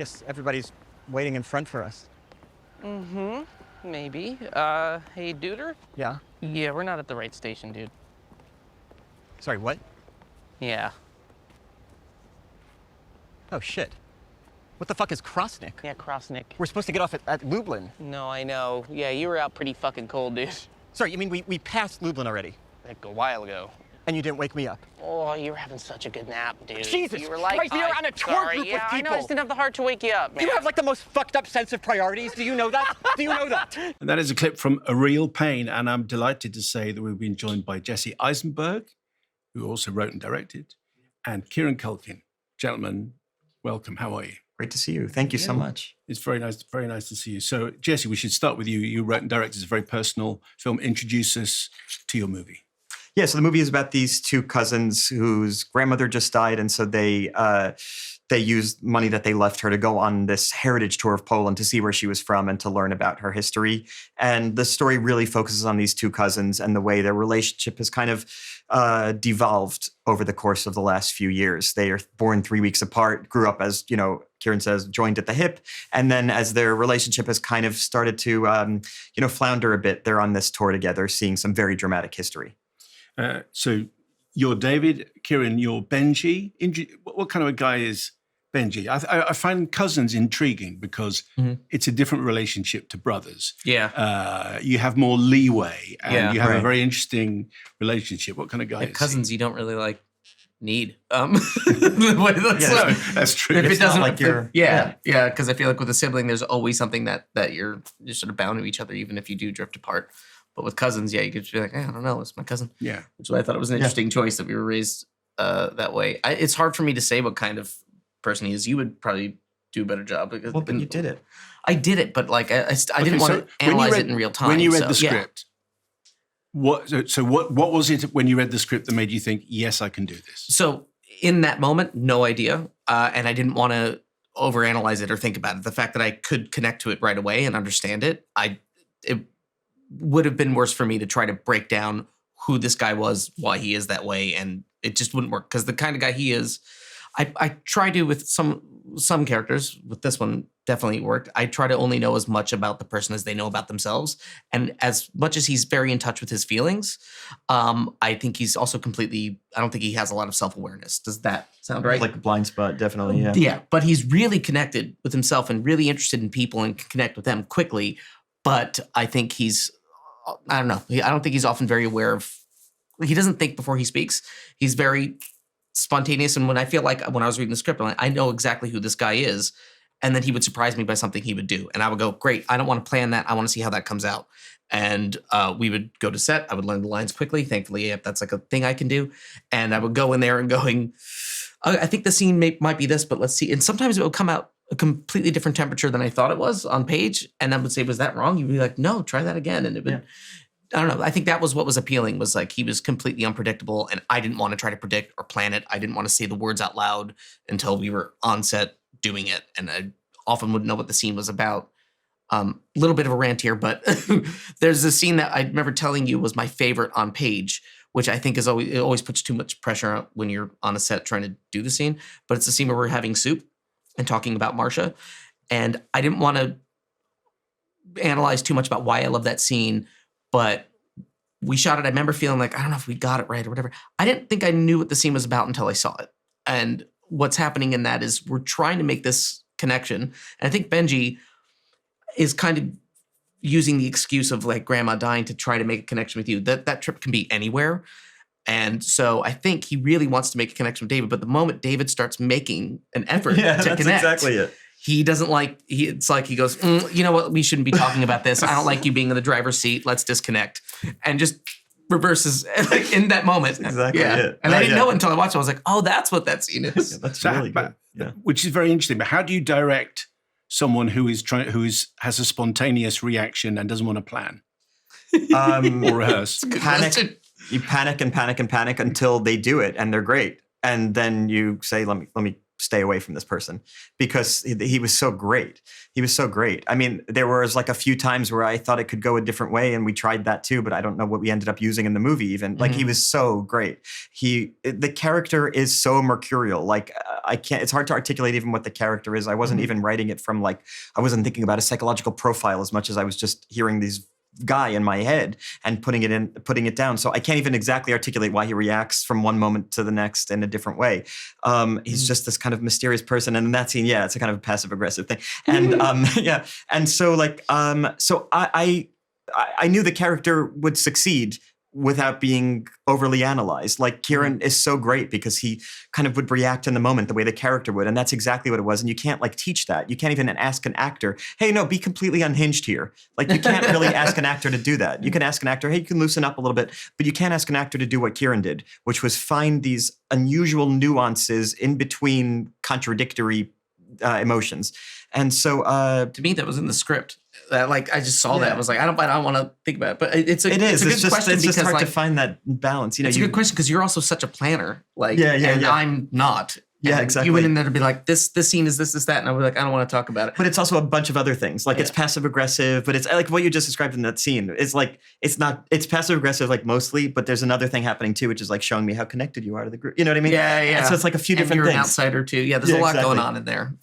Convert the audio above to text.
guess everybody's waiting in front for us. Mm-hmm. Maybe. Hey, Duder? Yeah? Yeah, we're not at the right station, dude. Sorry, what? Yeah. Oh, shit. What the fuck is Krosnick? Yeah, Krosnick. We're supposed to get off at Lublin. No, I know. Yeah, you were out pretty fucking cold, dude. Sorry, you mean we passed Lublin already? Like a while ago. And you didn't wake me up? Oh, you were having such a good nap, dude. Jesus you were like, Christ, we were on a tour sorry. group Yeah, with people. I know, I just didn't have the heart to wake you up, man. You have like the most fucked up sense of priorities. Do you know that? Do you know that? And that is a clip from A Real Pain, and I'm delighted to say that we've been joined by Jesse Eisenberg, who also wrote and directed, and Kieran Culkin. Gentlemen, welcome. How are you? Great to see you. Thank you so much. It's very nice to see you. So, Jesse, we should start with you. You wrote and directed a very personal film. Introduce us to your movie. Yeah, so the movie is about these two cousins whose grandmother just died, and so they used money that they left her to go on this heritage tour of Poland to see where she was from and to learn about her history. And the story really focuses on these two cousins and the way their relationship has kind of devolved over the course of the last few years. They are born 3 weeks apart, grew up as, Kieran says, joined at the hip. And then as their relationship has kind of started to, flounder a bit, they're on this tour together, seeing some very dramatic history. So you're David, Kieran, you're Benji. What kind of a guy is Benji? I find cousins intriguing because it's a different relationship to brothers. Yeah. You have more leeway and you have a right. very interesting relationship. What kind of guy is cousins he? you don't really need. That's true. If it doesn't like because I feel like with a sibling, there's always something that you're sort of bound to each other, even if you do drift apart. But with cousins, you could just be like, I don't know, it's my cousin. Yeah. Which is why I thought it was an interesting choice that we were raised that way. It's hard for me to say what kind of person he is. You would probably do a better job. Because Well, but you did it. I did it, but like I didn't want to analyze it in real time. When you read the script, what was it when you read the script that made you think, yes, I can do this? So in that moment, no idea. And I didn't want to overanalyze it or think about it. The fact that I could connect to it right away and understand it, it would have been worse for me to try to break down who this guy was, why he is that way, and it just wouldn't work. Because the kind of guy he is, I try to with some characters. With this one, definitely worked. I try to only know as much about the person as they know about themselves, and as much as he's very in touch with his feelings, I think he's also completely. I don't think he has a lot of self-awareness. Does that sound right? Like a blind spot, definitely. Yeah. Yeah, but he's really connected with himself and really interested in people and can connect with them quickly. But I think he's. I don't know. I don't think he's often very aware of. He doesn't think before he speaks. He's very spontaneous. And when I was reading the script, I'm like, I know exactly who this guy is. And then he would surprise me by something he would do. And I would go, great. I don't want to plan that. I want to see how that comes out. And we would go to set. I would learn the lines quickly. Thankfully, if that's like a thing I can do. And I would go in there and going, I think the scene might be this, but let's see. And sometimes it would come out a completely different temperature than I thought it was on page. And I would say, was that wrong? You'd be like, no, try that again. And it would, I don't know. I think that was what was appealing, was like he was completely unpredictable and I didn't want to try to predict or plan it. I didn't want to say the words out loud until we were on set doing it. And I often wouldn't know what the scene was about. A little bit of a rant here, but there's a scene that I remember telling you was my favorite on page, which I think it always puts too much pressure when you're on a set trying to do the scene. But it's the scene where we're having soup and talking about Marcia. And I didn't want to analyze too much about why I love that scene, but we shot it. I remember feeling like, I don't know if we got it right or whatever. I didn't think I knew what the scene was about until I saw it. And what's happening in that is we're trying to make this connection. And I think Benji is kind of using the excuse of like grandma dying to try to make a connection with you. That trip can be anywhere. And so I think he really wants to make a connection with David. But the moment David starts making an effort to that's connect, exactly it. he doesn't like, it's like he goes, you know what, we shouldn't be talking about this. I don't like you being in the driver's seat. Let's disconnect. And just reverses like in that moment. That's exactly it. And I didn't know it until I watched it. I was like, oh, that's what that scene is. That's really good. Which is very interesting. But how do you direct someone who has a spontaneous reaction and doesn't want to plan or rehearse? Panic. You panic and panic and panic until they do it and they're great. And then you say, let me stay away from this person because he was so great. He was so great. I mean, there was like a few times where I thought it could go a different way, and we tried that too, but I don't know what we ended up using in the movie even. Like, he was so great. The character is so mercurial. Like, it's hard to articulate even what the character is. I wasn't even writing it from like, I wasn't thinking about a psychological profile as much as I was just hearing these guy in my head and putting it down. So I can't even exactly articulate why he reacts from one moment to the next in a different way. He's just this kind of mysterious person. And in that scene, it's a kind of passive aggressive thing. And And so like, so I knew the character would succeed without being overly analyzed. Like, Kieran is so great because he kind of would react in the moment the way the character would. And that's exactly what it was. And you can't like teach that. You can't even ask an actor, hey, no, be completely unhinged here. Like, you can't really ask an actor to do that. You can ask an actor, hey, you can loosen up a little bit, but you can't ask an actor to do what Kieran did, which was find these unusual nuances in between contradictory emotions. And so to me, that was in the script. Like, I just saw that. I was like, I don't want to think about it. But it's a good question. It's because just hard like, to find that balance. You know, it's a good question because you're also such a planner. Like, and I'm not. Yeah, And exactly. You went in there to be like, this scene is this, that. And I was like, I don't want to talk about it. But it's also a bunch of other things. Like, it's passive aggressive, but it's like what you just described in that scene. It's like, it's passive aggressive, like mostly, but there's another thing happening too, which is like showing me how connected you are to the group. You know what I mean? Yeah. And so it's like a few And different you're things. an outsider too. Yeah, there's a lot exactly. going on in there.